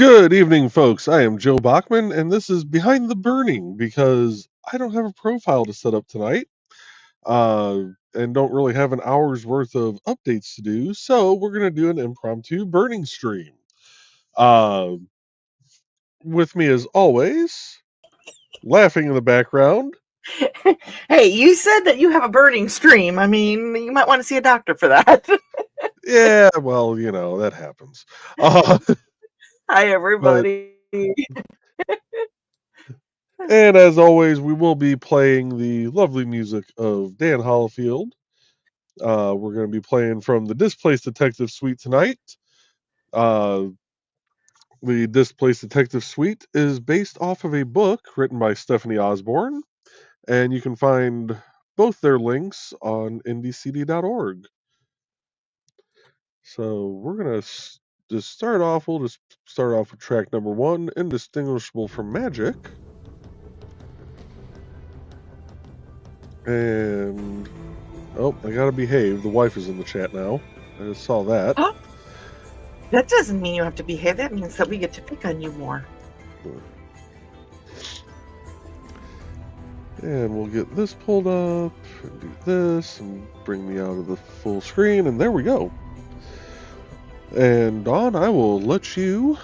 Good evening, folks. I am Joe Bachman, and this is Behind the Burning because I don't have a profile to set up tonight uh, and don't really have an hour's worth of updates to do. So we're going to do an impromptu burning stream. Uh, with me, as always, laughing in the background. Hey, you said that you have a burning stream. I mean, you might want to see a doctor for that. Yeah, well, that happens. Uh, Hi, but everybody. and as always, we will be playing the lovely music of Dan Hollifield. We're going to be playing from the Displaced Detective Suite tonight. Uh, the Displaced Detective Suite is based off of a book written by Stephanie Osborne, and you can find both their links on indiecd.org. So we're going to just start off. We'll just start off with track number 1, Indistinguishable from Magic. And, oh, I gotta behave. The wife is in the chat now. I just saw that. Huh? That doesn't mean you have to behave. That means that we get to pick on you more. And we'll get this pulled up, and do this, and bring me out of the full screen, and there we go. And Dawn, I will let you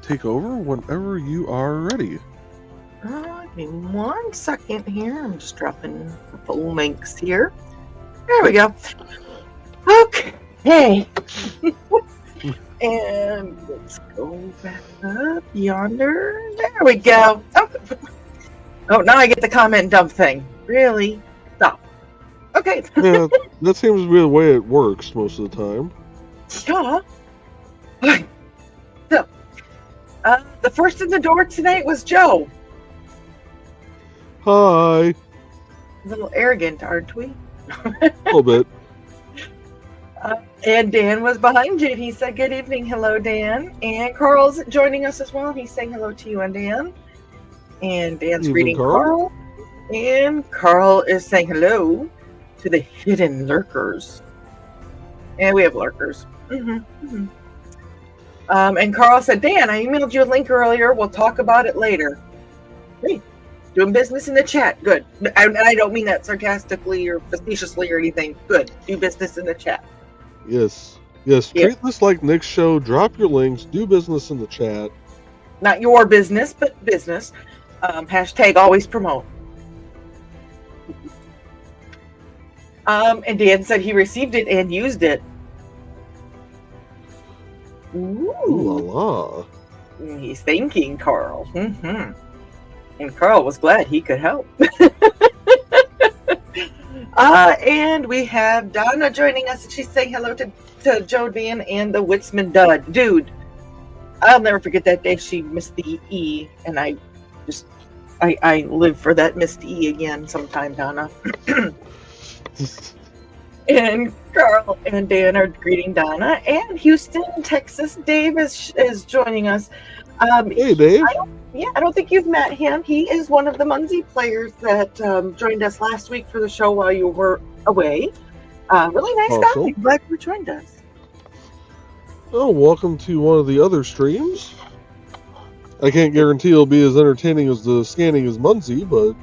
take over whenever you are ready. Give me 1 second here. I'm just dropping full links here. There we go. Okay. And let's go back up yonder. There we go. Oh, now I get the comment dump thing. Really? Stop. Okay. Yeah, that seems to be the way it works most of the time. Yeah. So, the first in the door tonight was Joe. Hi. A little arrogant, aren't we? A little bit. And Dan was behind you. He said, good evening. Hello, Dan. And Carl's joining us as well. He's saying hello to you and Dan. And Dan's greeting Carl. And Carl is saying hello to the hidden lurkers. And we have lurkers. And Carl said, Dan, I emailed you a link earlier. We'll talk about it later. Hey, doing business in the chat. Good. And I don't mean that sarcastically or facetiously or anything. Good. Do business in the chat. Yes. Treat this like Nick's show. Drop your links. Do business in the chat. Not your business, but business. Hashtag always promote. And Dan said he received it and used it. Ooh. Ooh la la. He's thanking Carl. And Carl was glad he could help. And we have Donna joining us, and she's saying hello to Joe, Dan, and the Witzman Dud. Dude, I'll never forget that day she missed the E, and I live for that missed E again sometime, Donna. And Carl and Dan are greeting Donna. And Houston, Texas, Dave is joining us. Hey, Dave. I don't think you've met him. He is one of the Muncie players that joined us last week for the show while you were away. Really nice guy. Glad you joined us. Oh, welcome to one of the other streams. I can't guarantee it'll be as entertaining as the scanning as Muncie, but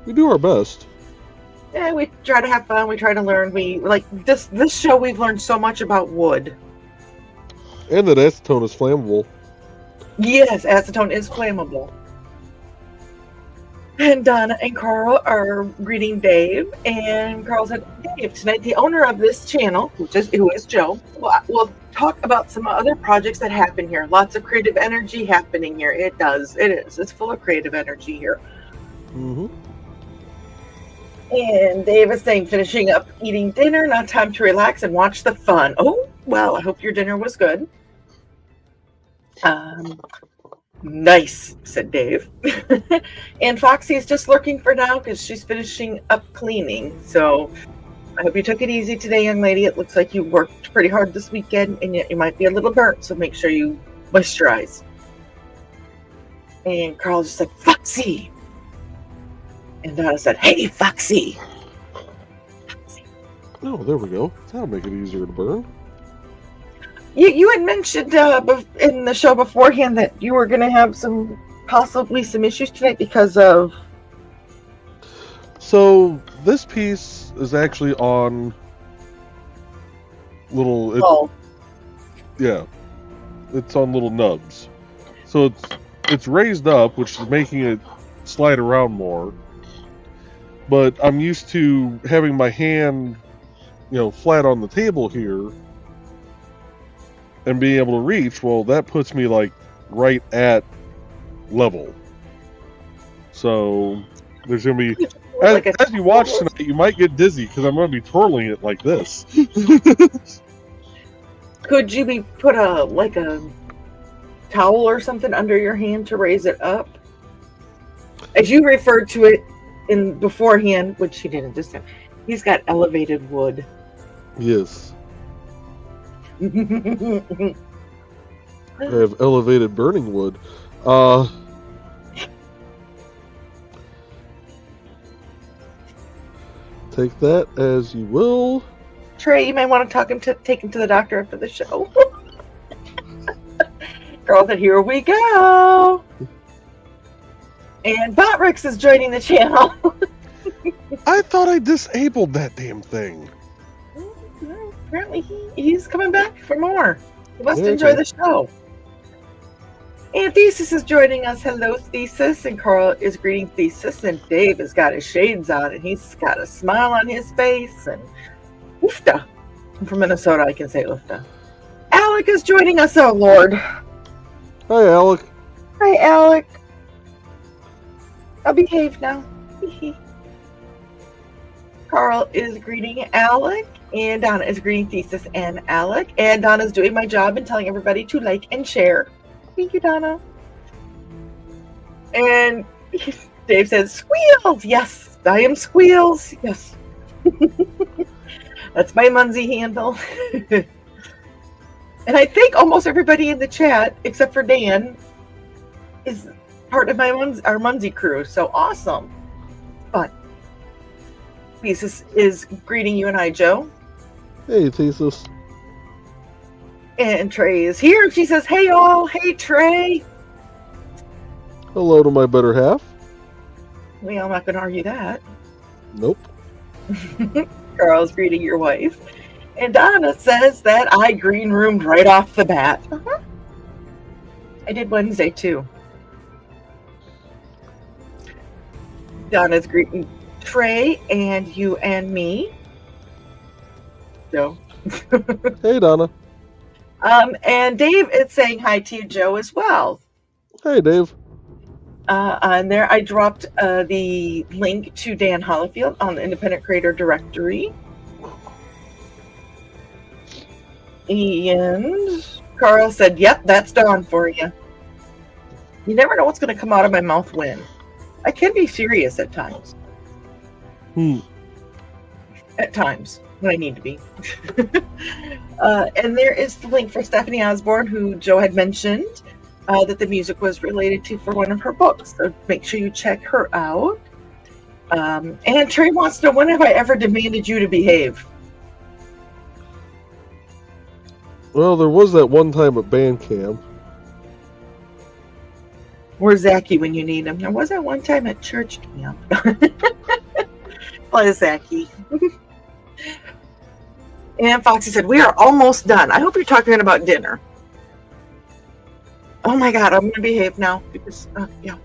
we do our best. Yeah, we try to have fun. We try to learn. We like this show. We've learned so much about wood. And that acetone is flammable. Yes, acetone is flammable. And Donna and Carl are greeting Dave. And Carl said, Dave, tonight the owner of this channel, who is Joe, will talk about some other projects that happen here. Lots of creative energy happening here. It does. It is. It's full of creative energy here. And Dave is saying, finishing up eating dinner, now time to relax and watch the fun. Oh, well, I hope your dinner was good. Nice, said Dave. And Foxy's just lurking for now because she's finishing up cleaning. So I hope you took it easy today, young lady. It looks like you worked pretty hard this weekend and you might be a little burnt, so make sure you moisturize. And Carl just said, Foxy. And Donna said, hey, Foxy. Oh, there we go. That'll make it easier to burn. You had mentioned in the show beforehand that you were going to have possibly some issues tonight because of... So this piece is actually on little... it's on little nubs. So it's raised up, which is making it slide around more. But I'm used to having my hand, flat on the table here and being able to reach. Well, that puts me like right at level. So there's going to be, as you watch tonight, you might get dizzy because I'm going to be twirling it like this. Could you put a towel or something under your hand to raise it up? As you referred to it in beforehand, which he didn't this time, he's got elevated wood. Yes. I have elevated burning wood. Take that as you will. Trey, you may want to take him to the doctor after the show. Girl said, here we go. And Botrix is joining the channel. I thought I disabled that damn thing. Apparently he's coming back for more. He must enjoy the show. And Thesis is joining us. Hello, Thesis. And Carl is greeting Thesis. And Dave has got his shades on. And he's got a smile on his face. And oofta. I'm from Minnesota. I can say oofta. Alec is joining us. Oh, Lord. Hi, Alec. Hi, Alec. I'll behave now. Carl is greeting Alec. And Donna is greeting Thesis and Alec. And Donna's doing my job and telling everybody to like and share. Thank you, Donna. And Dave says, Squeals! Yes, I am Squeals. Yes. That's my Munzie handle. And I think almost everybody in the chat, except for Dan, is part of our Munzie crew. So awesome. But Thesis is greeting you and I, Joe. Hey, Thesis. And Trey is here. And she says, hey, all. Hey, Trey. Hello to my better half. Well, I'm not going to argue that. Nope. Carl's greeting your wife. And Donna says that I green roomed right off the bat. Uh-huh. I did Wednesday, too. Donna's greeting Trey and you and me. So. Hey, Donna. And Dave is saying hi to you, Joe, as well. Hey, Dave. On there, I dropped the link to Dan Holifield on the Independent Creator Directory. And Carl said, yep, that's Dawn for you. You never know what's going to come out of my mouth when. I can be serious at times. At times, when I need to be. And there is the link for Stephanie Osborne, who Joe had mentioned that the music was related to for one of her books. So make sure you check her out. And Trey wants to know, when have I ever demanded you to behave? Well, there was that one time at band camp. Where's Zachy when you need him? There was that one time at church camp. Play Zachy. And Foxy said, we are almost done. I hope you're talking about dinner. Oh my God, I'm going to behave now. Because, yeah.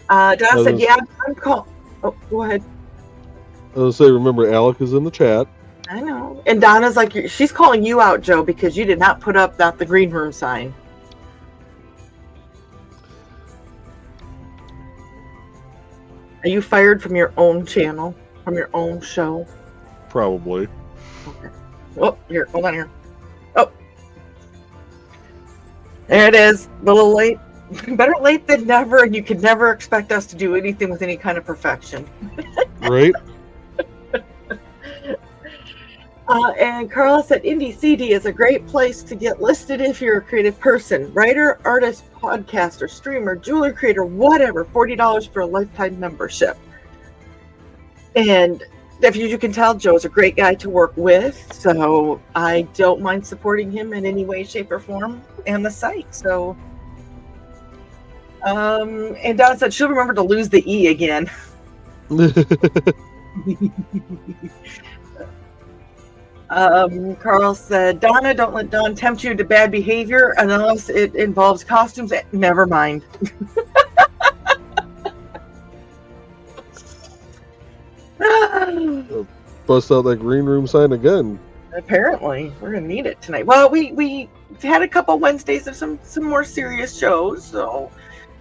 Donna said, yeah, I'm calling. Oh, go ahead. I was going to say, remember, Alec is in the chat. I know. And Donna's like, she's calling you out, Joe, because you did not put up the green room sign. Are you fired from your own channel? From your own show? Probably. Okay. Oh, here, hold on here. Oh. There it is. A little late. Better late than never, and you could never expect us to do anything with any kind of perfection. Right? And Carla said, Indie CD is a great place to get listed if you're a creative person. Writer, artist, podcaster, streamer, jewelry creator, whatever. $40 for a lifetime membership. And If you can tell, Joe's a great guy to work with, so I don't mind supporting him in any way, shape, or form and the site. So, and Donna said she'll remember to lose the E again. Carl said, Donna, don't let Don tempt you to bad behavior unless it involves costumes. Never mind. Bust out that green room sign again. Apparently, we're gonna need it tonight. Well, we had a couple Wednesdays of some more serious shows, so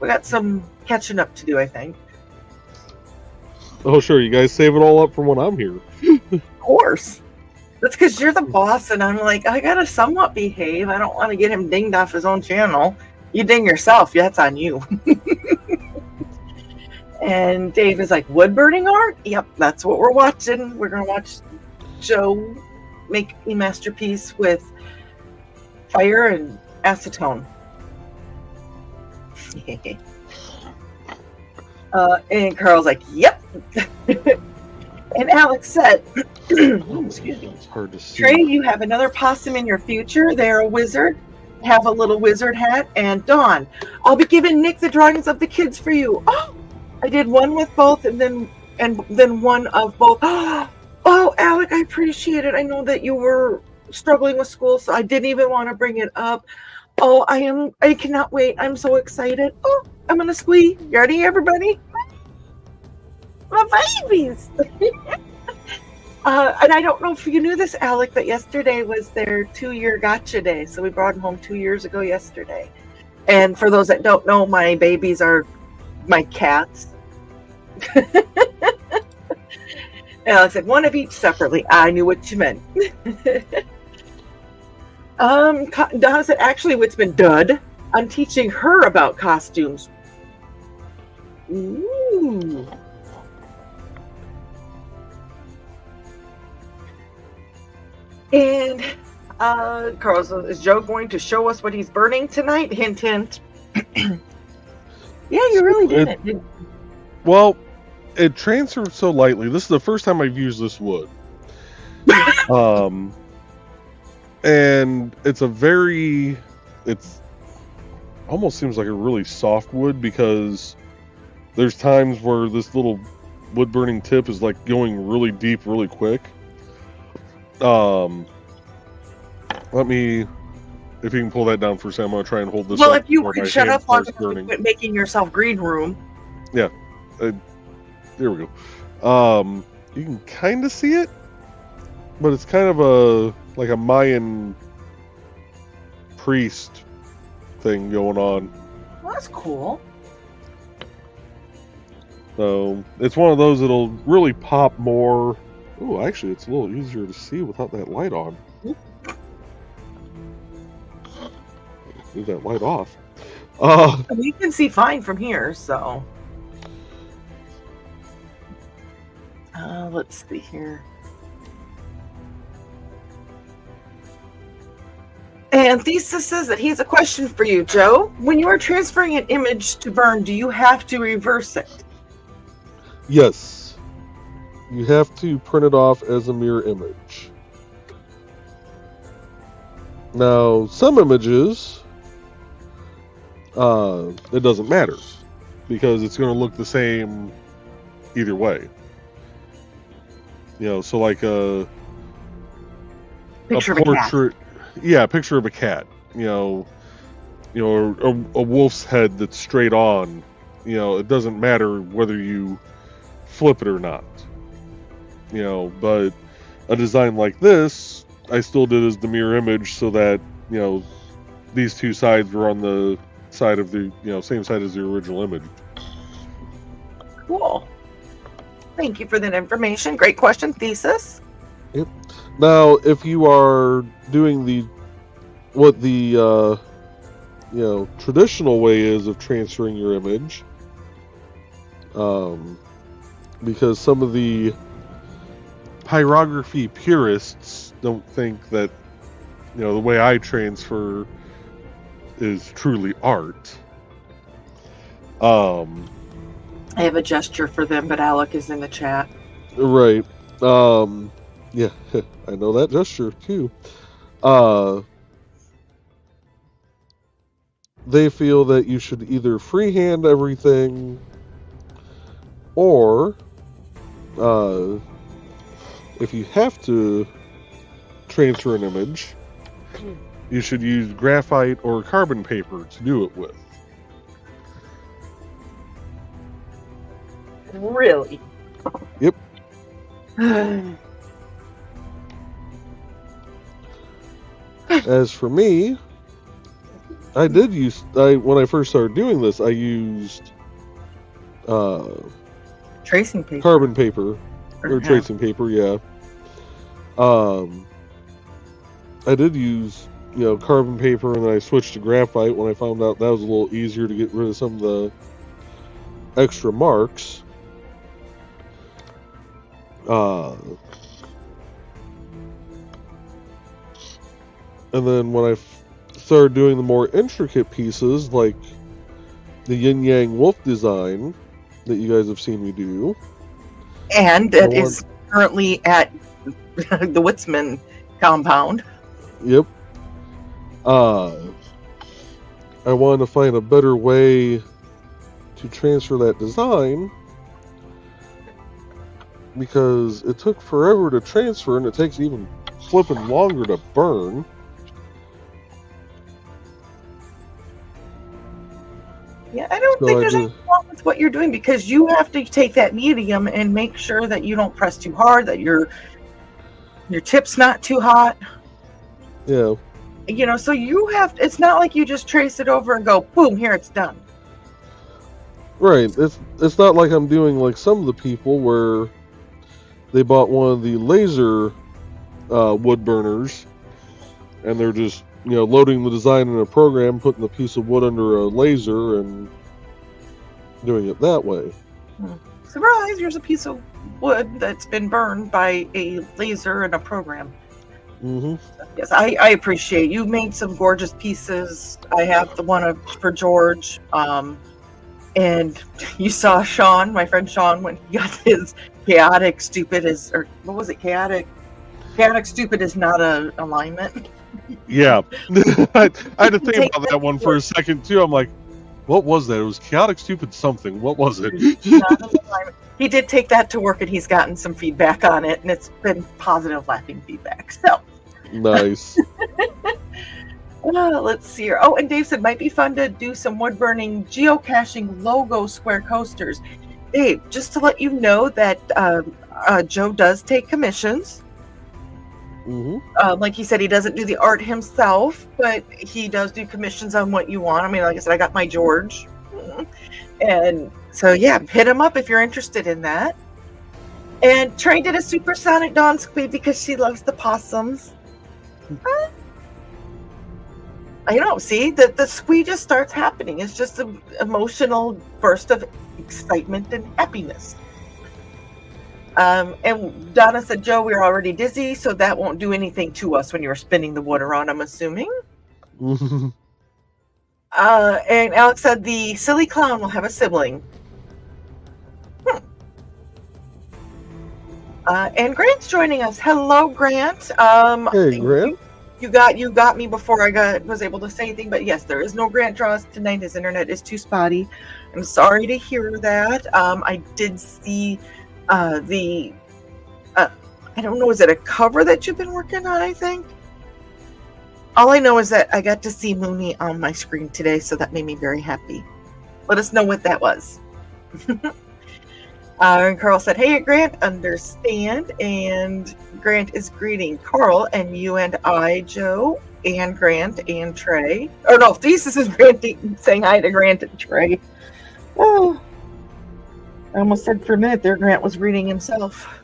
we got some catching up to do, I think. Oh, sure. You guys save it all up for when I'm here. Of course. That's because you're the boss, and I'm like, I gotta somewhat behave. I don't want to get him dinged off his own channel. You ding yourself. That's on you. And Dave is like, wood burning art? Yep, that's what we're watching. We're going to watch Joe make a masterpiece with fire and acetone. And Carl's like, yep. And Alex said, excuse me. It's hard to see. Trey, you have another possum in your future. They're a wizard. Have a little wizard hat. And Dawn, I'll be giving Nick the drawings of the kids for you. Oh, I did one with both and then one of both. Oh, Alec, I appreciate it. I know that you were struggling with school, so I didn't even want to bring it up. Oh, I cannot wait. I'm so excited. Oh, I'm gonna squeeze. You ready, everybody? My babies. And I don't know if you knew this, Alec, but yesterday was their 2-year gotcha day. So we brought them home 2 years ago yesterday. And for those that don't know, my babies are my cats. And I said one of each separately. I knew what you meant. Donna said, actually, Witzman dud. I'm teaching her about costumes. Ooh. And Carl says, is Joe going to show us what he's burning tonight? Hint, hint. Yeah, you really didn't. Well, it transfers so lightly. This is the first time I've used this wood. And it's almost seems like a really soft wood, because there's times where this little wood burning tip is like going really deep really quick. Let me, if you can pull that down for a second, I'm going to try and hold this. Well, if you could shut up long enough to quit making yourself green room. Yeah. There we go. You can kind of see it, but it's kind of like a Mayan priest thing going on. Well, that's cool. So it's one of those that'll really pop more. Oh, actually, it's a little easier to see without that light on. Leave that light off. You can see fine from here, so. Let's see here. And Thesis says that he has a question for you, Joe. When you are transferring an image to burn, do you have to reverse it? Yes. You have to print it off as a mirror image. Now, some images, it doesn't matter, because it's going to look the same either way. You know, so like a portrait, a picture of a cat. You know, a wolf's head that's straight on. You know, it doesn't matter whether you flip it or not. You know, but a design like this, I still did as the mirror image, so that, you know, these two sides were on the side of the, same side as the original image. Cool. Thank you for that information. Great question, Thesis. Yep. Now, if you are doing the traditional way is of transferring your image, because some of the pyrography purists don't think that, the way I transfer is truly art. I have a gesture for them, but Alec is in the chat. Right. Yeah, I know that gesture too. They feel that you should either freehand everything, or if you have to transfer an image, you should use graphite or carbon paper to do it with. Really? Yep. As for me, I did use, when I first started doing this, I used tracing paper. Carbon paper, or tracing paper, yeah. I did use, carbon paper, and then I switched to graphite when I found out that was a little easier to get rid of some of the extra marks. And then when I started doing the more intricate pieces, like the yin yang wolf design that you guys have seen me do, and that is currently at the Witzman compound. Yep. I wanted to find a better way to transfer that design, because it took forever to transfer, and it takes even flipping longer to burn. Yeah, I don't think there's anything wrong with what you're doing, because you have to take that medium and make sure that you don't press too hard, that your tip's not too hot. Yeah. So you have, it's not like you just trace it over and go, boom, here it's done. Right. It's not like I'm doing like some of the people where they bought one of the laser wood burners, and they're just loading the design in a program, putting the piece of wood under a laser, and doing it that way. Surprise! Here's a piece of wood that's been burned by a laser in a program. Mm-hmm. Yes, I appreciate you made some gorgeous pieces. I have the one for George, and you saw Sean, my friend Sean, when he got his chaotic stupid or what was it? Chaotic stupid is not a alignment. Yeah. I had to think about that one for a second too. I'm like, what was that? It was chaotic stupid something. What was it? He did take that to work, and he's gotten some feedback on it, and it's been positive, laughing feedback. So nice. Let's see here. Oh, and Dave said might be fun to do some wood burning geocaching logo square coasters. Dave, just to let you know that Joe does take commissions. Mm-hmm. Like he said, he doesn't do the art himself, but he does do commissions on what you want. I mean, like I said, I got my George. And so, yeah, hit him up if you're interested in that. And Trey did a supersonic Dawn Squee because she loves the possums. See, the squee just starts happening. It's just an emotional burst of excitement and happiness. And Donna said, Joe, we're already dizzy, so that won't do anything to us when you're spinning the wood around, I'm assuming. And Alex said, the silly clown will have a sibling. And Grant's joining us. Hello, Grant. Hey, Grant. You got me before I was able to say anything, but yes, there is no Grant draws tonight. His internet is too spotty. I'm sorry to hear that. I did see I don't know, is it a cover that you've been working on, I think? All I know is that I got to see Mooney on my screen today, so that made me very happy. Let us know what that was. And Carl said, hey, Grant, understand. And Grant is greeting Carl and you and I, Joe, and Grant and Trey. Oh, no, Thesis is Grant saying hi to Grant and Trey. Oh, I almost said for a minute there Grant was reading himself.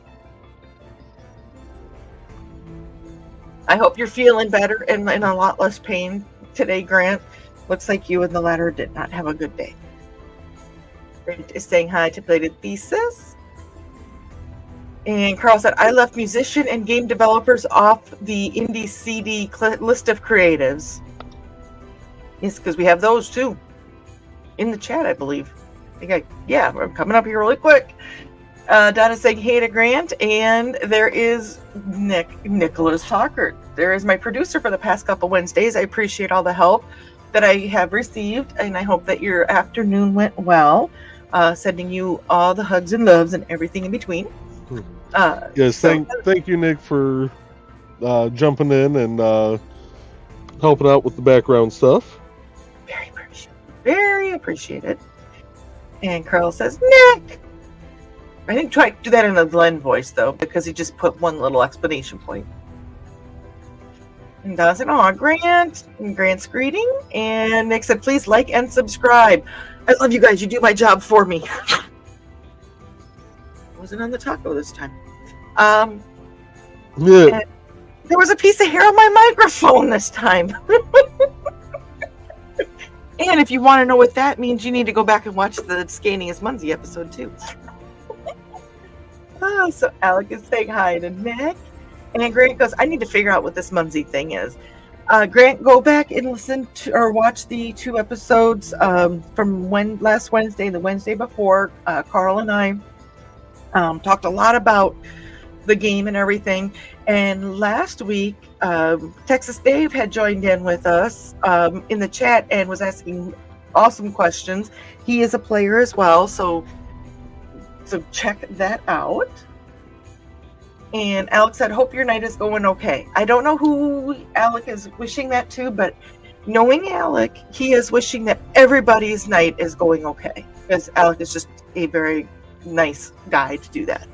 I hope you're feeling better and in a lot less pain today, Grant. Looks like you and the latter did not have a good day. Grant is saying hi to Bladed Thesis. And Carl said, I left musician and game developers off the indie CD list of creatives. Yes, because we have those too. In the chat, I believe. I'm coming up here really quick. Donna saying hey to Grant, and there is Nicholas Hawker. There is my producer for the past couple Wednesdays. I appreciate all the help that I have received, and I hope that your afternoon went well. Sending you all the hugs and loves and everything in between. Yes, thank you, Nick, for jumping in and helping out with the background stuff. Very appreciated. And Carl says, Nick! I think try to do that in a Glenn voice, though, because he just put one little explanation point. And Don said, aw, Grant. And Grant's greeting. And Nick said, please like and subscribe. I love you guys. You do my job for me. Wasn't on the taco this time. Yeah. There was a piece of hair on my microphone this time. And if you want to know what that means, you need to go back and watch the Scanning as Munzie episode too. So Alec is saying hi to Nick. And then Grant goes, I need to figure out what this Munzie thing is. Grant, go back and listen to or watch the 2 episodes from last Wednesday and the Wednesday before. Carl and I talked a lot about the game and everything. And last week, Texas Dave had joined in with us in the chat and was asking awesome questions. He is a player as well, so check that out. And Alex said, hope your night is going okay. I don't know who Alec is wishing that to, but knowing Alec, he is wishing that everybody's night is going okay. Because Alec is just a very nice guy to do that.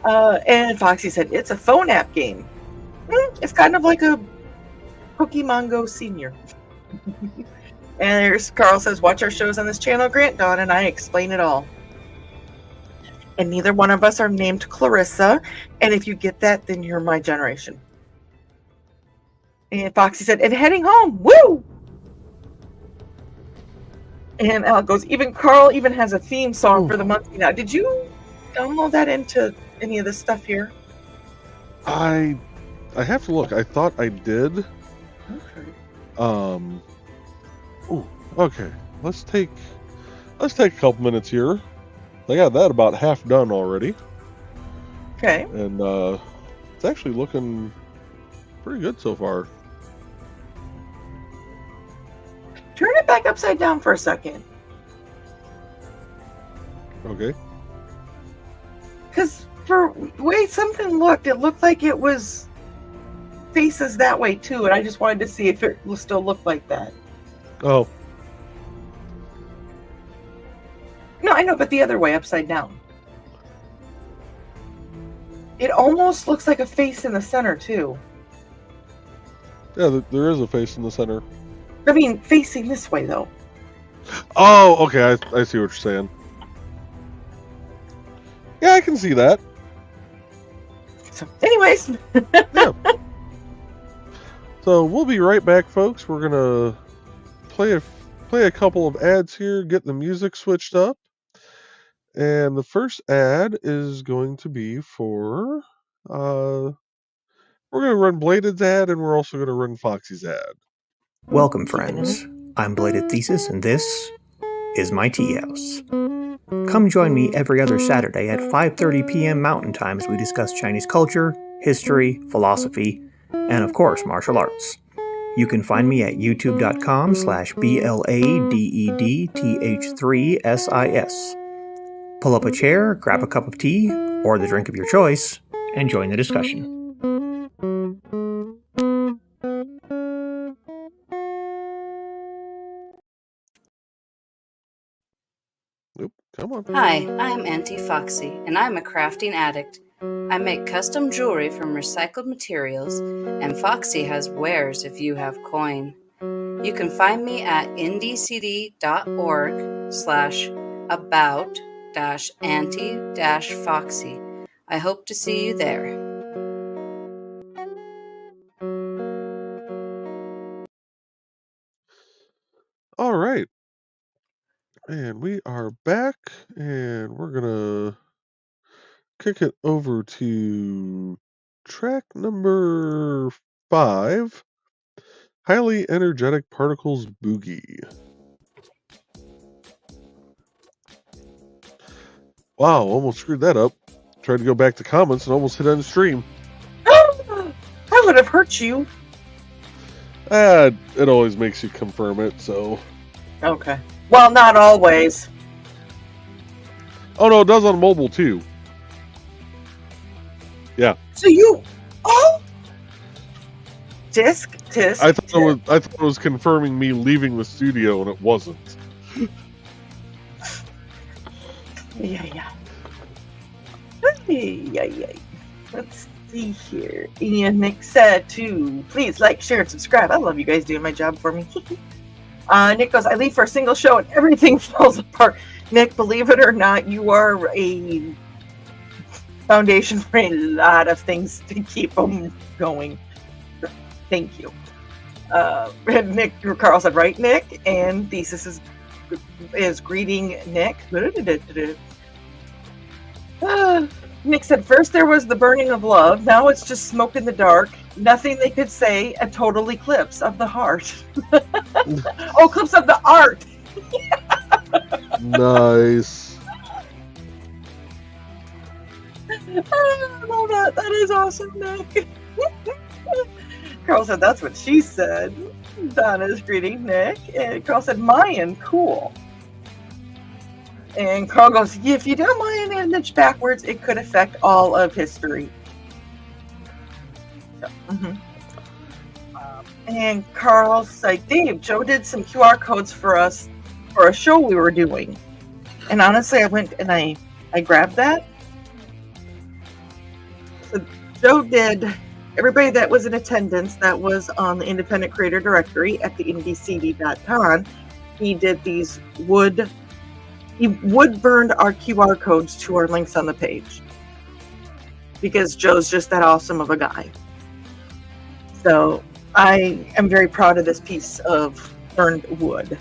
And Foxy said, it's a phone app game. It's kind of like a Pokemon Go Senior. And there's Carl says, watch our shows on this channel, Grant, Dawn, and I explain it all. And neither one of us are named Clarissa. And if you get that, then you're my generation. And Foxy said, and heading home. Woo! And Al goes, even Carl even has a theme song for the month now. Did you download that into any of this stuff here? I have to look. I thought I did. Okay. Okay. Let's take a couple minutes here. I got that about half done already. Okay. And it's actually looking pretty good so far. Turn it back upside down for a second. Okay. Because for the way something looked, it looked like it was faces that way too, and I just wanted to see if it will still look like that. Oh. No, I know, but the other way, upside down. It almost looks like a face in the center too. Yeah, there is a face in the center. I mean, facing this way though. Oh, okay. I see what you're saying. Yeah, I can see that. So, anyways. Yeah. So we'll be right back, folks. We're gonna play a couple of ads here, get the music switched up, and the first ad is going to be for we're gonna run Bladed's ad, and we're also gonna run Foxy's ad. Welcome, friends. I'm Bladed Thesis, and this is my tea house. Come join me every other Saturday at 5:30 p.m. Mountain Time as we discuss Chinese culture, history, philosophy, and of course, martial arts. You can find me at youtube.com/BLADEDTH3SIS. Pull up a chair, grab a cup of tea, or the drink of your choice, and join the discussion. Come on. Hi, I'm Auntie Foxy, and I'm a crafting addict. I make custom jewelry from recycled materials, and Foxy has wares if you have coin. You can find me at indcd.org/about-auntie-foxy. I hope to see you there. All right. And we are back, and we're gonna kick it over to track number 5, Highly Energetic Particles Boogie. Wow, almost screwed that up. Tried to go back to comments and almost hit end stream. I would have hurt you. It always makes you confirm it, so. Okay. Well, not always. Oh no, it does on mobile too. Yeah. So you, disc. I thought it was confirming me leaving the studio, and it wasn't. Yeah. Let's see here. And Nick said to please like, share, and subscribe. I love you guys doing my job for me. Nick goes, I leave for a single show and everything falls apart. Nick, believe it or not, you are a foundation for a lot of things to keep them going. Thank you. Nick, Carl said, right, Nick? And Thesis is greeting Nick. Nick said, first there was the burning of love. Now it's just smoke in the dark. Nothing they could say. A total eclipse of the heart. Eclipse of the art. Nice. I love that. That is awesome, Nick. Carl said, that's what she said. Donna's greeting Nick. And Carl said, Mayan, cool. And Carl goes, yeah, if you do Mayan image backwards, it could affect all of history. So, and Carl's like, Dave, Joe did some QR codes for us for a show we were doing. And honestly, I went and I grabbed that. So Joe did, everybody that was in attendance that was on the Independent Creator Directory at the IndieCD.com, he did these he wood burned our QR codes to our links on the page. Because Joe's just that awesome of a guy. So I am very proud of this piece of burned wood.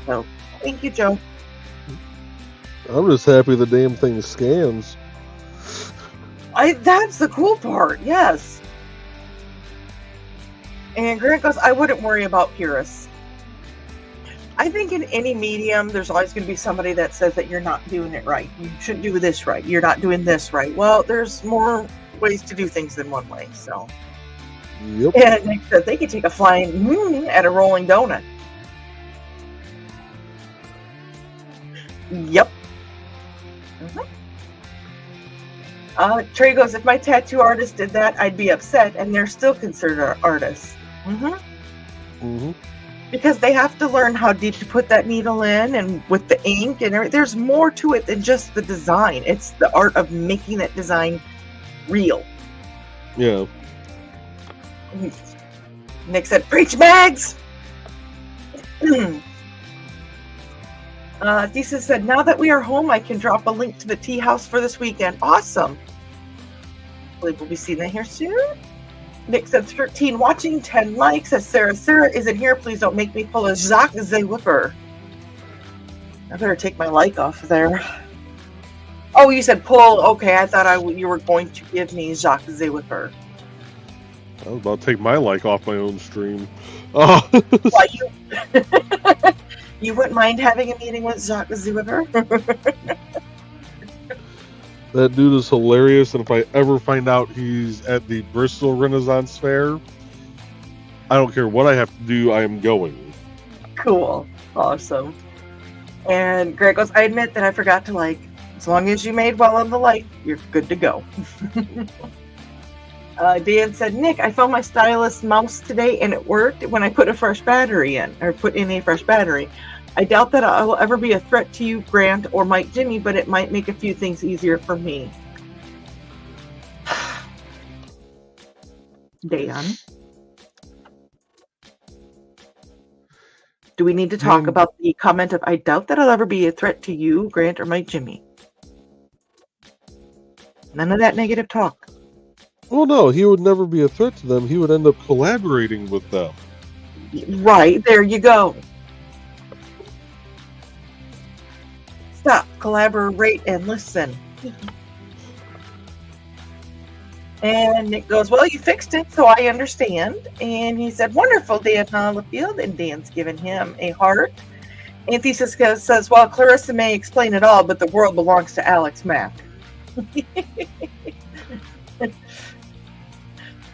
So thank you, Joe. I'm just happy the damn thing scans. That's the cool part, yes. And Grant goes, I wouldn't worry about purists. I think in any medium, there's always going to be somebody that says that you're not doing it right. You shouldn't do this right. You're not doing this right. Well, there's more ways to do things than one way, so. Yep. And Nick said they could take a flying at a rolling donut. Yep. Trey goes, if my tattoo artist did that, I'd be upset, and they're still considered artists. Because they have to learn how deep to put that needle in, and with the ink and everything. There's more to it than just the design. It's the art of making that design real. Yeah. Nick said, preach, Mags! Thesis said, now that we are home, I can drop a link to the tea house for this weekend. Awesome. I believe we'll be seeing that here soon. Nick said, 13 watching, 10 likes. Says Sarah isn't here. Please don't make me pull a Jacques Zewipper. I better take my like off there. Oh, you said pull. Okay, I thought you were going to give me Jacques Zewipper. I was about to take my like off my own stream. Oh. Why, you wouldn't mind having a meeting with Jacques Zewipper? That dude is hilarious, and if I ever find out he's at the Bristol Renaissance Fair, I don't care what I have to do, I am going. Cool. Awesome. And Greg goes, I admit that I forgot to like. As long as you made well on the like, you're good to go. Dan said, Nick, I found my stylus mouse today and it worked when I put a fresh battery in, or put in a fresh battery. I doubt that I will ever be a threat to you, Grant, or Mike Jimmy, but it might make a few things easier for me. Dan? Do we need to talk about the comment of, I doubt that I'll ever be a threat to you, Grant, or Mike Jimmy? None of that negative talk. Well, no, he would never be a threat to them. He would end up collaborating with them. Right, there you go. Stop, collaborate, and listen. And Nick goes, well, you fixed it, so I understand. And he said, wonderful, Dan Hollifield. And Dan's given him a heart. Antithesis says, well, Clarissa may explain it all, but the world belongs to Alex Mack.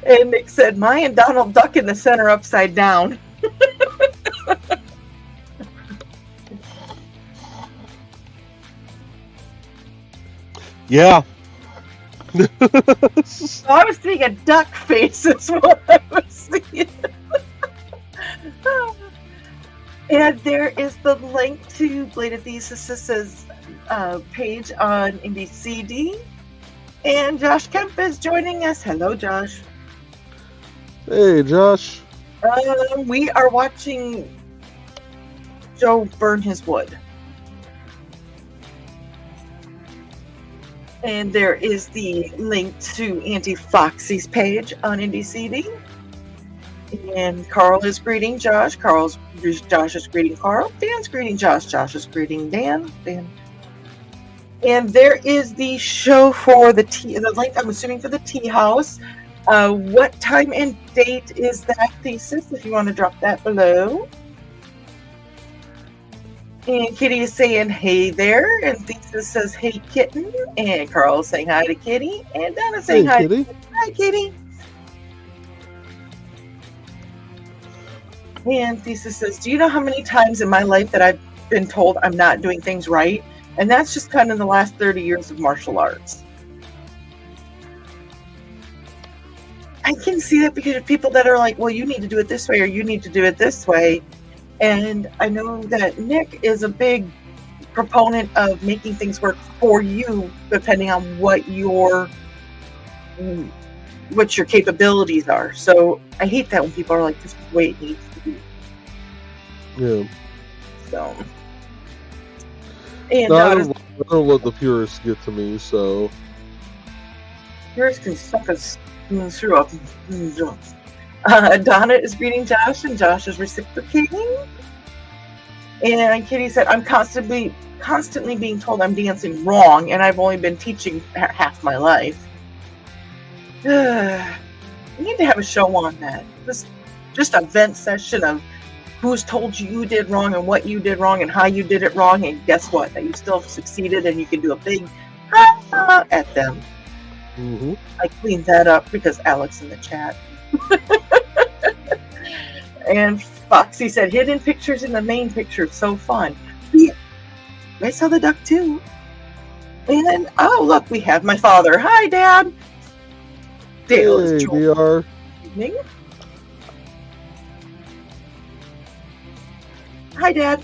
And Nick said, Maya and Donald Duck in the center upside down. Yeah. I was seeing a duck face is what I was seeing. And there is the link to Bladed Thesis' page on IndieCD. And Josh Kemp is joining us. Hello, Josh. Hey, Josh. We are watching Joe burn his wood. And there is the link to Auntie Foxy's page on IndieCD. And Carl is greeting Josh. Josh is greeting Carl. Dan's greeting Josh. Josh is greeting Dan. And there is the show for the link, I'm assuming, for the tea house. What time and date is that, Thesis, if you want to drop that below? And Kitty is saying, hey there. And Thesis says, hey, kitten. And Carl is saying hi to Kitty. And Donna's saying hi. Kitty. Hi, Kitty. And Thesis says, do you know how many times in my life that I've been told I'm not doing things right? And that's just kind of the last 30 years of martial arts. I can see that because of people that are like, well, you need to do it this way or you need to do it this way. And I know that Nick is a big proponent of making things work for you, depending on what your capabilities are. So I hate that when people are like, this is the way it needs to be. Yeah. So. And no, I don't let the purists get to me, so. Purists can suck us through up. Donna is greeting Josh, and Josh is reciprocating. And Kitty said, I'm constantly being told I'm dancing wrong, and I've only been teaching half my life. We need to have a show on that. Just a vent session of who's told you did wrong and what you did wrong and how you did it wrong, and guess what? That you still succeeded, and you can do a big at them. Mm-hmm. I cleaned that up because Alex in the chat. And Foxy said, hidden pictures in the main picture, so fun. Yeah, I saw the duck too. And oh, look, we have my father. Hi, Dad. Dale is joining. DR. Evening. Hi, Dad.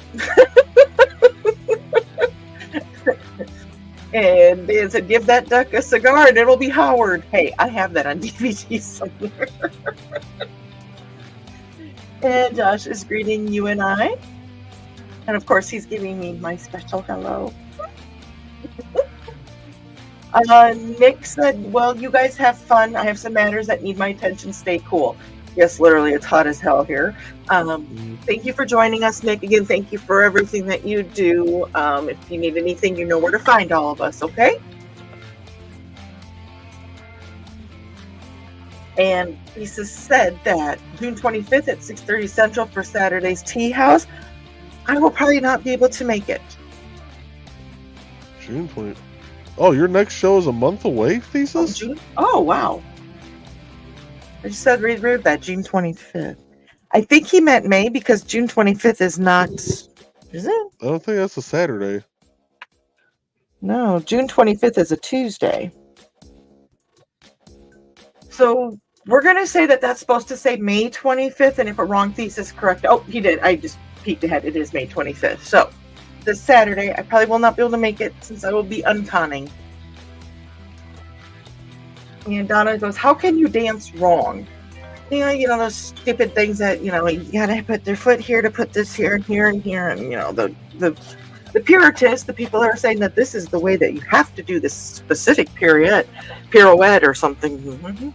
And Dan said, give that duck a cigar and it'll be Howard. Hey, I have that on DVD somewhere. And Josh is greeting you and I. And of course, he's giving me my special hello. Nick said, well, you guys have fun. I have some matters that need my attention. Stay cool. Yes, literally, it's hot as hell here. Thank you for joining us, Nick. Again, thank you for everything that you do. If you need anything, you know where to find all of us, okay? And Lisa said that June 25th at 6:30 Central for Saturday's Tea House. I will probably not be able to make it. June 20th. Oh, your next show is a month away, Thesis? Oh, wow. I just said read that June 25th. I think he meant May because June 25th is not, is it? I don't think that's a Saturday. No, June 25th is a Tuesday. So we're going to say that that's supposed to say May 25th, and if a wrong Thesis correct. Oh, he did. I just peeked ahead. It is May 25th. So this Saturday, I probably will not be able to make it since I will be unconning. And Donna goes, how can you dance wrong? You know, those stupid things that, you know, you gotta put their foot here to put this here and here and here. And, you know, the puritists, the people that are saying that this is the way that you have to do this specific pirouette or something. Mm-hmm.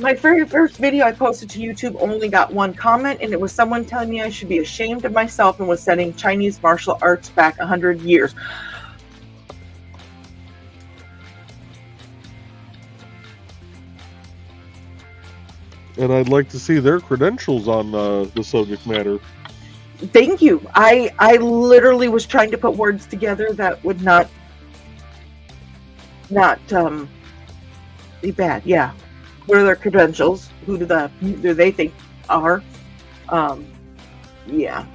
My very first video I posted to YouTube only got one comment, and it was someone telling me I should be ashamed of myself and was sending Chinese martial arts back 100 years. And I'd like to see their credentials on the subject matter. Thank you. I literally was trying to put words together that would not be bad. Yeah. What are their credentials? Who do they think are? Yeah.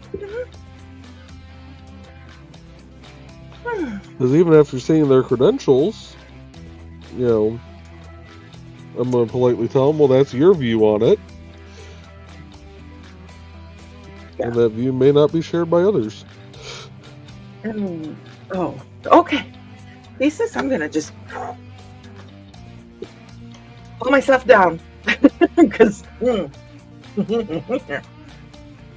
Because even after seeing their credentials, you know, I'm going to politely tell them, well, that's your view on it. Yeah. And that view may not be shared by others. Oh, okay. Thesis, I'm going to just pull myself down. Because,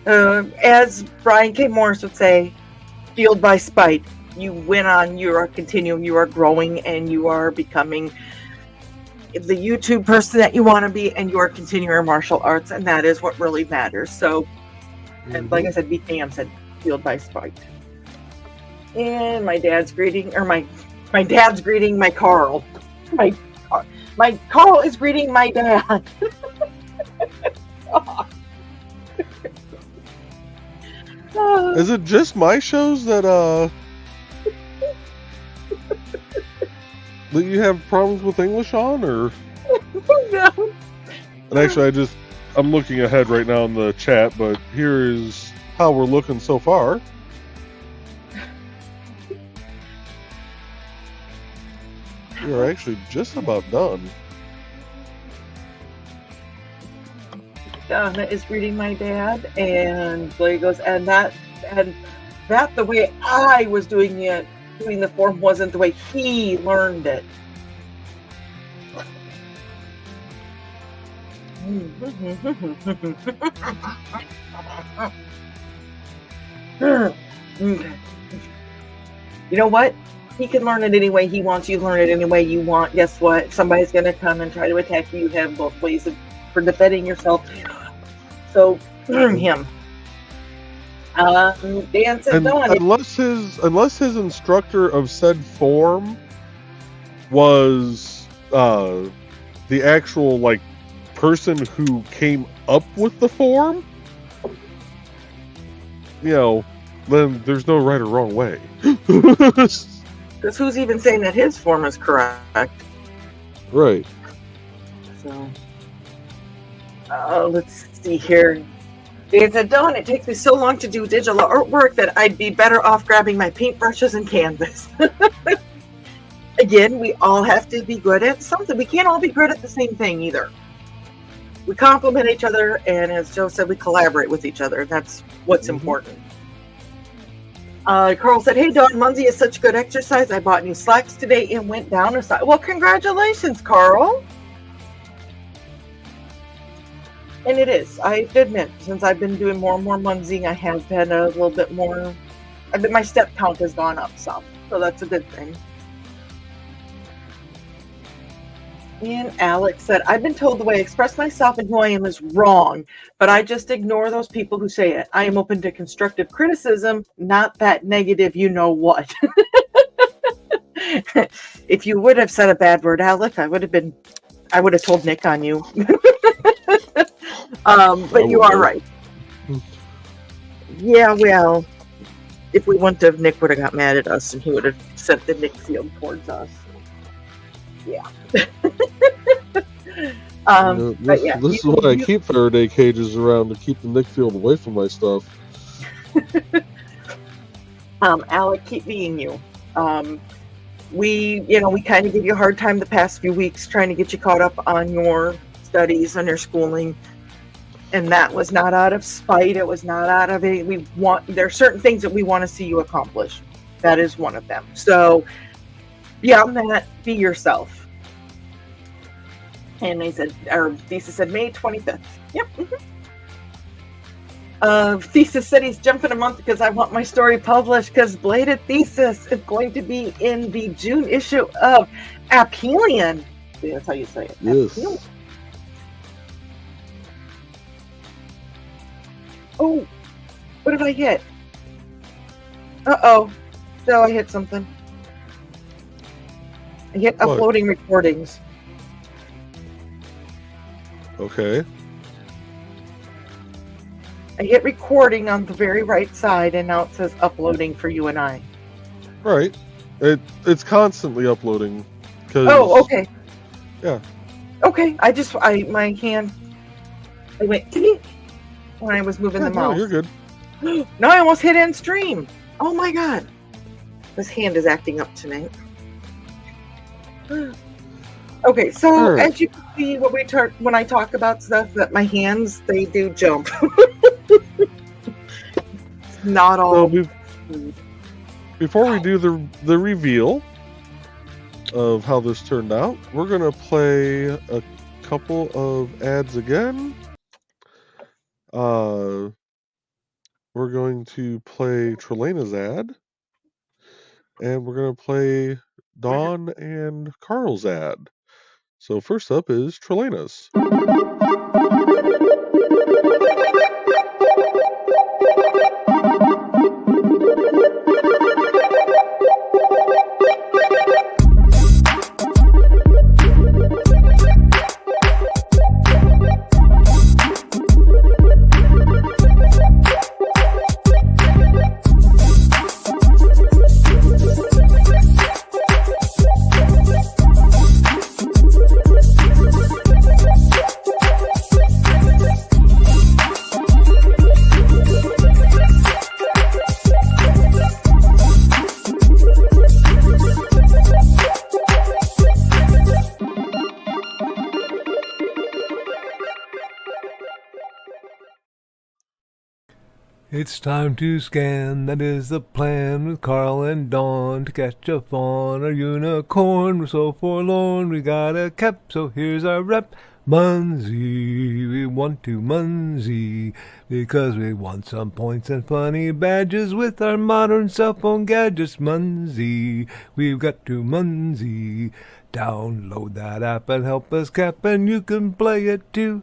as Brian K. Morris would say, fueled by spite. You went on, you are continuing, you are growing, and you are becoming the YouTube person that you want to be, and you are continuing your martial arts, and that is what really matters. So, and like I said, BKM said, fueled by spite. And my dad's greeting, or my dad's greeting my Carl. My Carl is greeting my dad. Is it just my shows that that you have problems with English on, or? No. And actually, I'm looking ahead right now in the chat, but here is how we're looking so far. We're actually just about done. Donna is greeting my dad, and Blake goes, and that the way I was doing the form wasn't the way he learned it. You know what? He can learn it any way he wants. You learn it any way you want. Guess what? If somebody's going to come and try to attack you, you have both ways for defending yourself. So, him. Dan said, unless his instructor of said form was the actual person who came up with the form, then there's no right or wrong way. Because who's even saying that his form is correct? Right. So, let's see here. Dan said, Dawn, it takes me so long to do digital artwork that I'd be better off grabbing my paintbrushes and canvas. Again, we all have to be good at something. We can't all be good at the same thing either. We complement each other, and as Joe said, we collaborate with each other. That's what's important. Carl said, hey, Dawn, Munzie is such good exercise. I bought new slacks today and went down a size. Well, congratulations, Carl. And it is. I have to admit, since I've been doing more and more Munzie, I have been a little bit more. My step count has gone up some, so that's a good thing. And Alex said, I've been told the way I express myself and who I am is wrong, but I just ignore those people who say it. I am open to constructive criticism, not that negative you know what. If you would have said a bad word, Alex, I would have told Nick on you. But you are right. Yeah, well, if we wouldn't have, Nick would have got mad at us and he would have sent the Nick field towards us. Yeah. This is why I keep Faraday cages around, to keep the Nick field away from my stuff. Alec, keep being you. We kind of give you a hard time the past few weeks trying to get you caught up on your studies and your schooling. And that was not out of spite. It was not out of it. There are certain things that we want to see you accomplish. That is one of them. So beyond that, be yourself. And Thesis said May 25th. Yep. Thesis said he's jumping a month because I want my story published, because Bladed Thesis is going to be in the June issue of Aphelion. See, that's how you say it. Yes. Aphelion. Oh, what did I hit? Uh-oh. So I hit something. I hit uploading recordings. Okay. I hit recording on the very right side, and now it says uploading for you and I. Right. It's constantly uploading. Oh, okay. Yeah. Okay. My hand, I went when I was moving the mouse. No, you're good. No, I almost hit end stream. Oh my God. This hand is acting up tonight. Okay, so right. As you can see, when I talk about stuff, that my hands, they do jump. It's not all. So before we do the reveal of how this turned out, we're going to play a couple of ads again. We're going to play Trelena's ad, and we're going to play Dawn and Carl's ad. So first up is Trelena's. It's time to scan, that is the plan, with Carl and Dawn to catch a fawn or unicorn. We're so forlorn, we got a cap, so here's our rep. Munsey, we want to Munsey, because we want some points and funny badges with our modern cell phone gadgets. Munsey, we've got to Munsey. Download that app and help us cap, and you can play it too.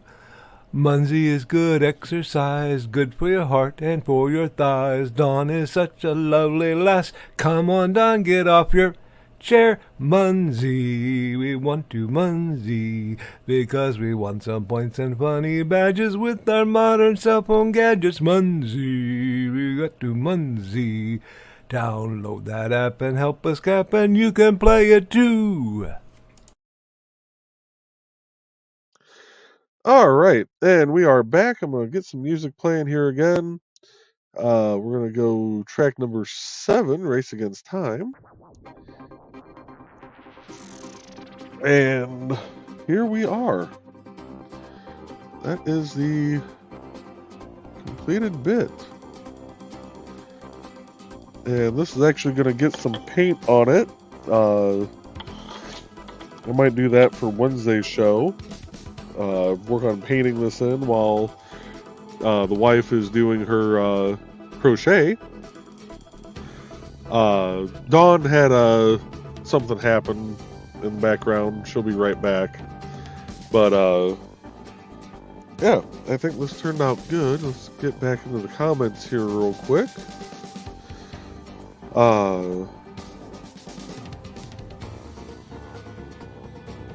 Munsey is good exercise, good for your heart and for your thighs. Dawn is such a lovely lass. Come on, Dawn, get off your chair. Munsey, we want to Munsey, because we want some points and funny badges with our modern cell phone gadgets. Munsey, we got to Munsey. Download that app and help us cap, and you can play it too. All right, and we are back. I'm going to get some music playing here again. We're going to go track number 7, Race Against Time. And here we are. That is the completed bit. And this is actually going to get some paint on it. I might do that for Wednesday's show. Work on painting this in while the wife is doing her crochet. Dawn had something happen in the background. She'll be right back. But yeah, I think this turned out good. Let's get back into the comments here real quick.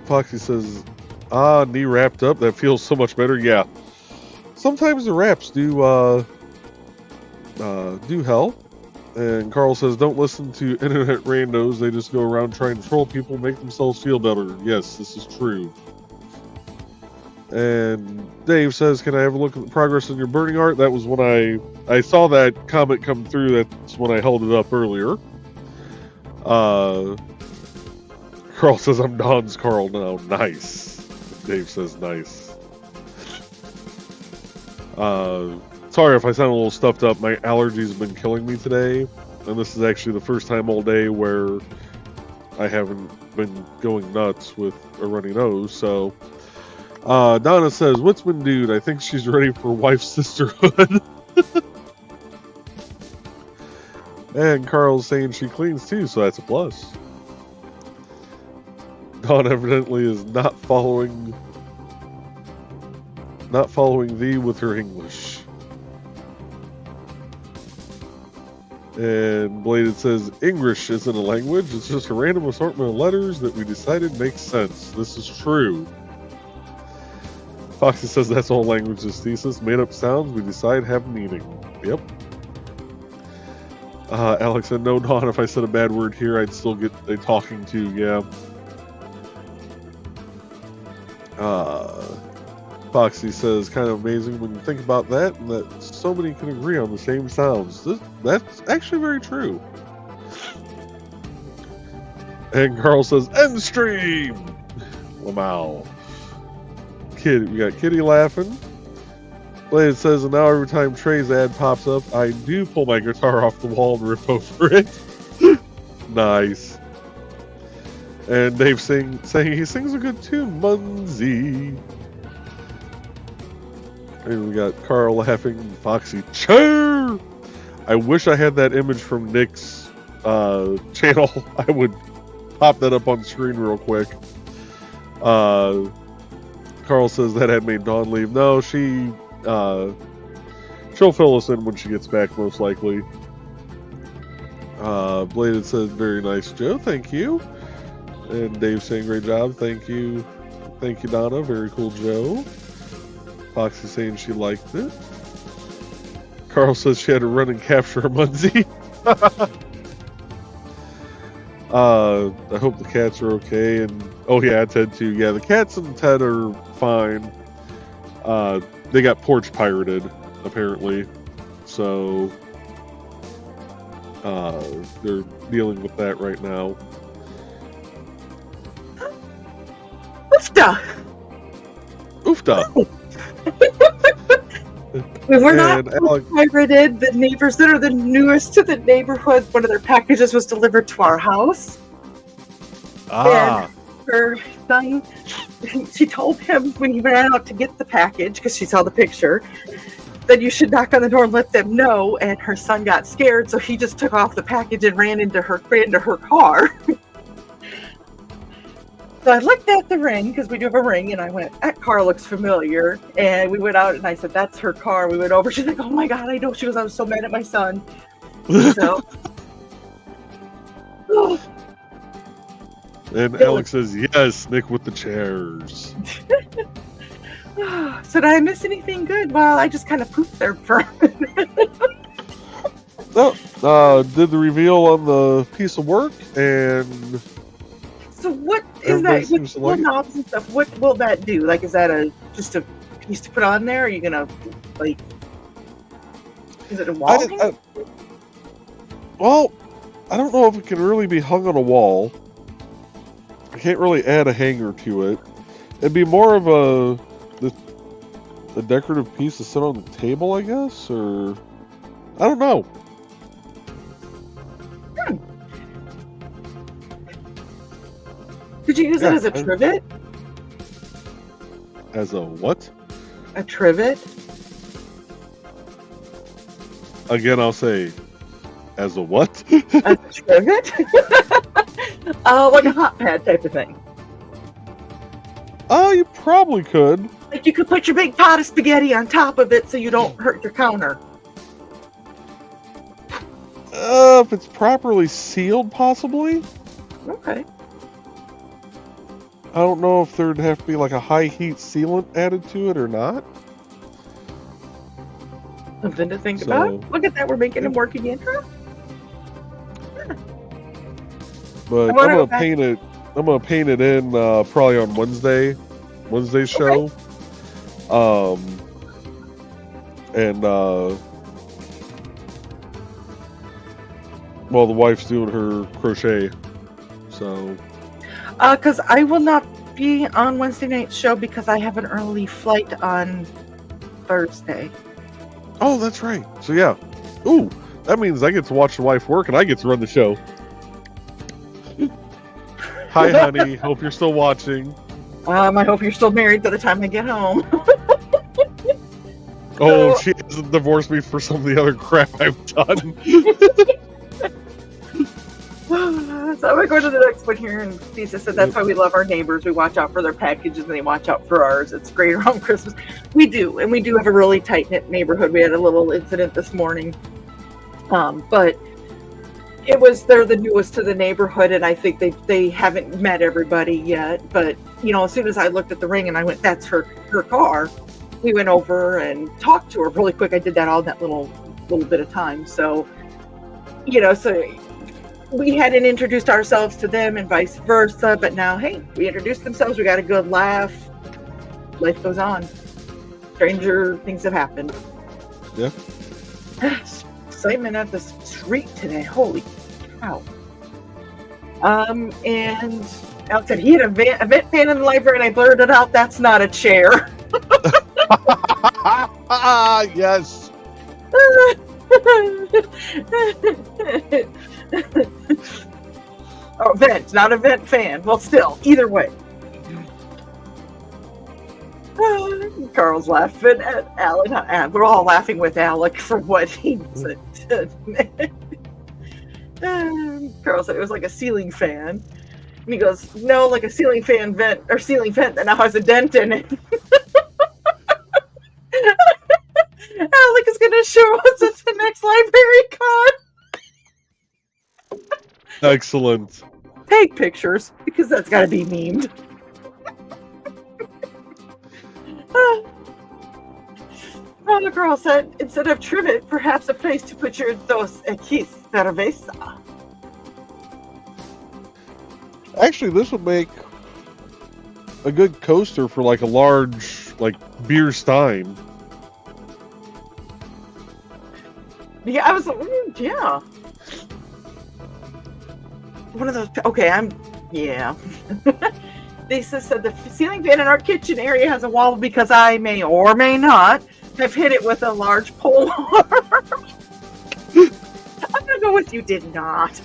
Foxy says, knee wrapped up. That feels so much better. Yeah. Sometimes the wraps do help. And Carl says, don't listen to internet randos. They just go around trying to troll people, make themselves feel better. Yes, this is true. And Dave says, can I have a look at the progress on your burning art? That was when I saw that comment come through. That's when I held it up earlier. Carl says, I'm Don's Carl now. Nice. Dave says nice. Sorry if I sound a little stuffed up. My allergies have been killing me today. And this is actually the first time all day where I haven't been going nuts with a runny nose. So, Donna says, Witzman dude, I think she's ready for wife sisterhood. And Carl's saying she cleans too, so that's a plus. Dawn evidently is not following thee with her English. And Bladed says, English isn't a language, it's just a random assortment of letters that we decided makes sense. This is true. Foxy says that's all language is thesis. Made up sounds we decide have meaning. Yep. Alex said, no, Dawn, if I said a bad word here, I'd still get a talking to, yeah. Foxy says, kind of amazing when you think about that, and that so many can agree on the same sounds. That's actually very true. And Carl says, end stream! Wow. We got Kitty laughing. Blade says, and now every time Trey's ad pops up, I do pull my guitar off the wall and rip over it. Nice. And Dave saying he sings a good tune, Munzie. And we got Carl laughing, Foxy, chair! I wish I had that image from Nick's channel. I would pop that up on screen real quick. Carl says that had made Dawn leave. No, she'll fill us in when she gets back, most likely. Bladed says, very nice, Joe. Thank you. And Dave saying, great job. Thank you. Thank you, Donna. Very cool, Joe. Foxy saying she liked it. Carl says she had to run and capture a Munzie. I hope the cats are okay. And oh yeah, Ted too. Yeah, the cats and Ted are fine. They got porch pirated, apparently. So they're dealing with that right now. Oofda! Oofda! We were not pirated. The neighbors that are the newest to the neighborhood, one of their packages was delivered to our house. And her son, she told him when he ran out to get the package, because she saw the picture, that you should knock on the door and let them know. And her son got scared, so he just took off the package and ran into her car. So I looked at the ring, because we do have a ring, and I went, that car looks familiar. And we went out, and I said, that's her car. We went over. She's like, oh my God, I know. I was so mad at my son. So. And Alex says, yes, Nick with the chairs. So did I miss anything good? Well, I just kind of pooped there for a minute. No, did the reveal on the piece of work, and... So what is that with the knobs and stuff? What will that do? Like, is that just a piece to put on there? Are you gonna is it a wall? Well, I don't know if it can really be hung on a wall. I can't really add a hanger to it. It'd be more of a decorative piece to sit on the table, I guess, or I don't know. Did you use it as a trivet? As a what? A trivet? Again, I'll say, as a what? A trivet? Like a hot pad type of thing. Oh, you probably could. Like you could put your big pot of spaghetti on top of it so you don't hurt your counter. If it's properly sealed, possibly. Okay. I don't know if there'd have to be like a high heat sealant added to it or not. Something to think about. Look at that, we're making him work again, huh? But I'm gonna paint it. I'm gonna paint it in probably on Wednesday's show. Okay. And well, the wife's doing her crochet, so. Because I will not be on Wednesday night's show because I have an early flight on Thursday. Oh, that's right. So yeah. Ooh, that means I get to watch the wife work and I get to run the show. Hi, honey. Hope you're still watching. I hope you're still married by the time I get home. Oh, she hasn't divorced me for some of the other crap I've done. So I'm going to go to the next one here. And Lisa said that's why we love our neighbors. We watch out for their packages and they watch out for ours. It's great around Christmas. We do. And we do have a really tight-knit neighborhood. We had a little incident this morning. But they're the newest to the neighborhood, and I think they haven't met everybody yet. But as soon as I looked at the ring and I went, that's her car, we went over and talked to her really quick. I did that all in that little bit of time. So so we hadn't introduced ourselves to them and vice versa, but now, hey, we introduced themselves, we got a good laugh, life goes on. Stranger things have happened. Yeah. Excitement at the street today, holy cow. And Alex said he had a vent fan in the library, and I blurted out, that's not a chair. Yes. Oh, vent, not a vent fan. Well, still, either way. Carl's laughing at Alan. We're all laughing with Alec for what he said. Carl said it was like a ceiling fan. And he goes, no, like a ceiling fan vent, or ceiling vent that now has a dent in it. Alec is going to show us at the next library card. Excellent. Take pictures, because that's got to be memed. The girl said, instead of trivet, perhaps a place to put your dos equis cerveza. Actually, this would make a good coaster for like a large, like, beer stein. Yeah, I was like, yeah. One of those. Okay, yeah. Lisa said the ceiling fan in our kitchen area has a wall because I may or may not have hit it with a large pole arm. I'm gonna go with you did not.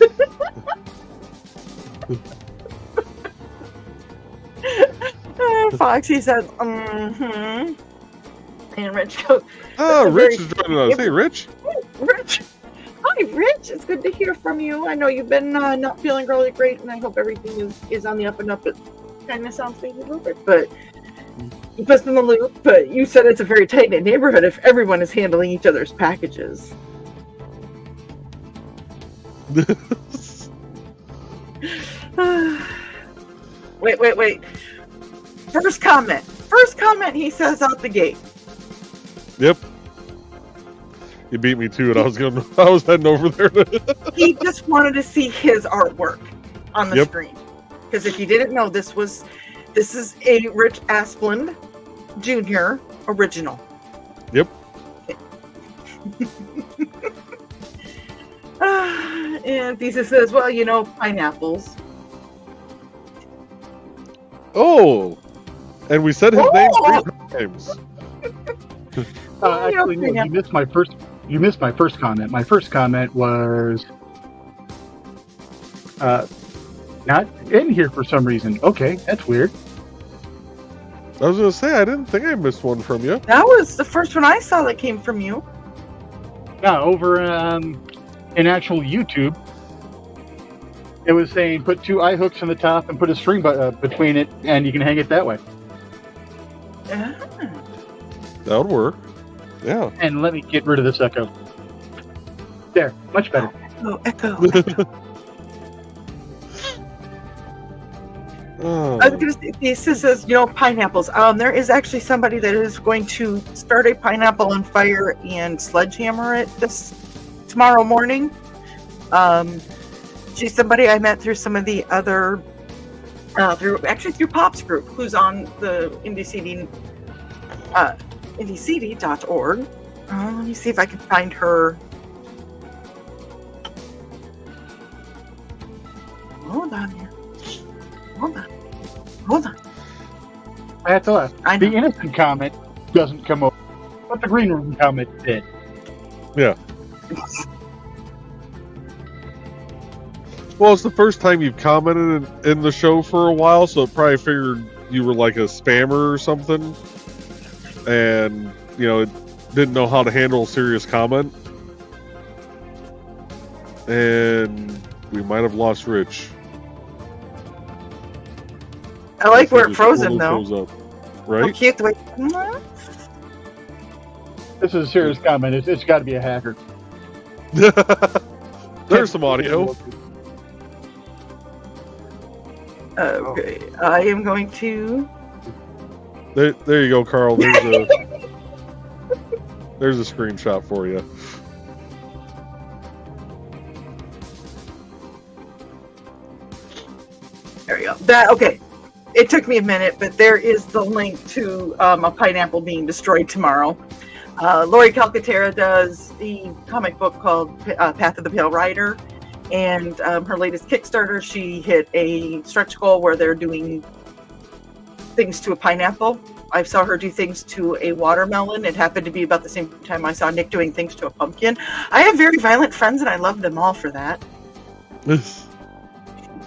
Foxy says, mm-hmm. And Rich goes, Rich is joining us. Hey, Rich. Rich. Hi, Rich. It's good to hear from you. I know you've been not feeling really great, and I hope everything is on the up and up. It kind of sounds maybe a little bit, but you put us in the loop. But you said it's a very tight-knit neighborhood if everyone is handling each other's packages. Wait. First comment he says out the gate. Yep. You beat me to it. I was heading over there. He just wanted to see his artwork on the screen. Because if you didn't know, this is a Rich Asplund Jr. original. Yep. And Thesis says, well, pineapples. Oh! And we said his name 3 times. Actually, no, you missed my first comment. My first comment was not in here for some reason. Okay, that's weird. I was going to say, I didn't think I missed one from you. That was the first one I saw that came from you. No, over in actual YouTube, it was saying put 2 eye hooks on the top and put a string between it, and you can hang it that way. Ah. That would work. Yeah. And let me get rid of this echo. There, much better. Echo. Oh. I was going to say, Thesis says, pineapples. There is actually somebody that is going to start a pineapple on fire and sledgehammer it tomorrow morning. She's somebody I met through some of the other, through Pop's group, who's on the IndieCD.org. Let me see if I can find her. Hold on here. Hold on. I have to laugh. I know. The innocent comment doesn't come over, but the green room comment did. Yeah. Well, it's the first time you've commented in the show for a while, so it probably figured you were like a spammer or something. And, it didn't know how to handle a serious comment. And we might have lost Rich. I like where it frozen, though. Up, right? How cute the way... This is a serious comment. It's got to be a hacker. There's some audio. Okay, I am going to. There you go, Carl. There's a screenshot for you. There we go. Okay. It took me a minute, but there is the link to a pineapple being destroyed tomorrow. Lori Calcaterra does the comic book called Path of the Pale Rider, and her latest Kickstarter, she hit a stretch goal where they're doing things to a pineapple. I saw her do things to a watermelon. It happened to be about the same time I saw Nick doing things to a pumpkin. I have very violent friends, and I love them all for that.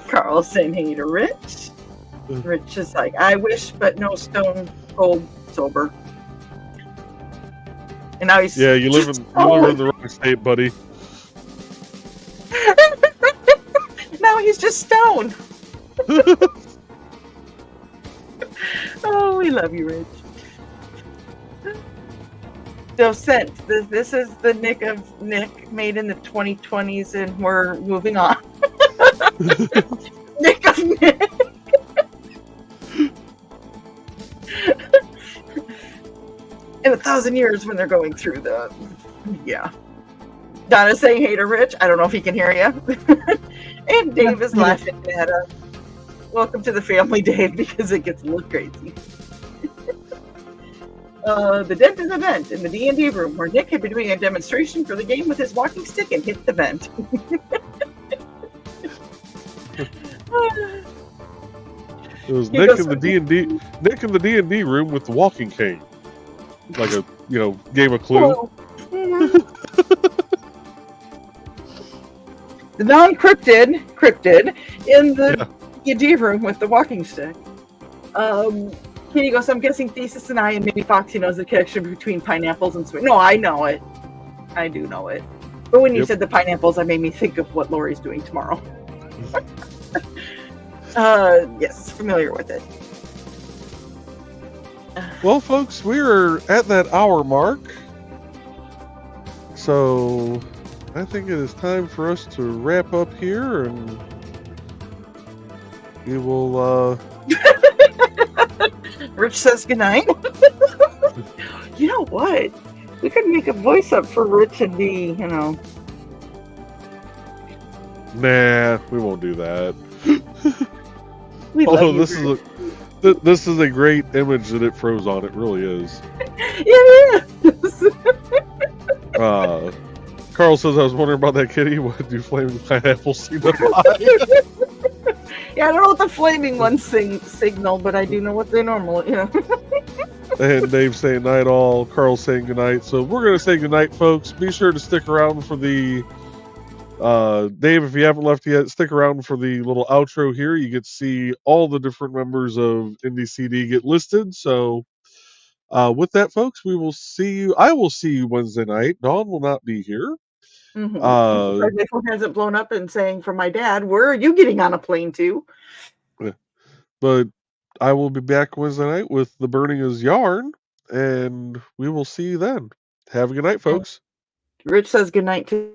Carl saying hey to Rich. Rich is like, I wish, but no stone cold sober. And now he's you live in the wrong state, buddy. Now he's just stoned. Oh, we love you, Rich. Docent, this is the Nick of Nick made in the 2020s, and we're moving on. Nick of Nick. In 1,000 years when they're going through the... Yeah. Donna's saying hey to Rich. I don't know if he can hear you. And Dave is laughing at us. Welcome to the family, Dave, because it gets a little crazy. The Dent is a vent in the D&D room where Nick had been doing a demonstration for the game with his walking stick and hit the vent. It was Nick in the D&D room with the walking cane. Like a, game of Clue. Oh. The non-cryptid in the D&D room with the walking stick. Katie goes, I'm guessing Thesis and I, and maybe Foxy knows the connection between pineapples and sweet. No, I know it. I do know it. But when you said the pineapples, that made me think of what Lori's doing tomorrow. Yes, familiar with it. Well, folks, we're at that hour mark. So I think it is time for us to wrap up here, and we will... Rich says goodnight. You know what? We could make a voice up for Rich and be, Nah, we won't do that. We love you, this is a great image that it froze on. It really is. Yeah. Carl says, I was wondering about that kitty. What do flaming pineapples seem to Yeah, I don't know what the flaming ones signal, but I do know what they normally, And Dave saying night all, Carl saying goodnight. So we're going to say goodnight, folks. Be sure to stick around for the... Dave, if you haven't left yet, stick around for the little outro here. You get to see all the different members of Indie CD get listed. So with that, folks, we will see you. I will see you Wednesday night. Dawn will not be here. Mm-hmm. My phone hasn't blown up and saying for my dad, where are you getting on a plane to? But I will be back Wednesday night with The Burning is Yarn, and we will see you then. Have a good night, folks. Rich says good night too.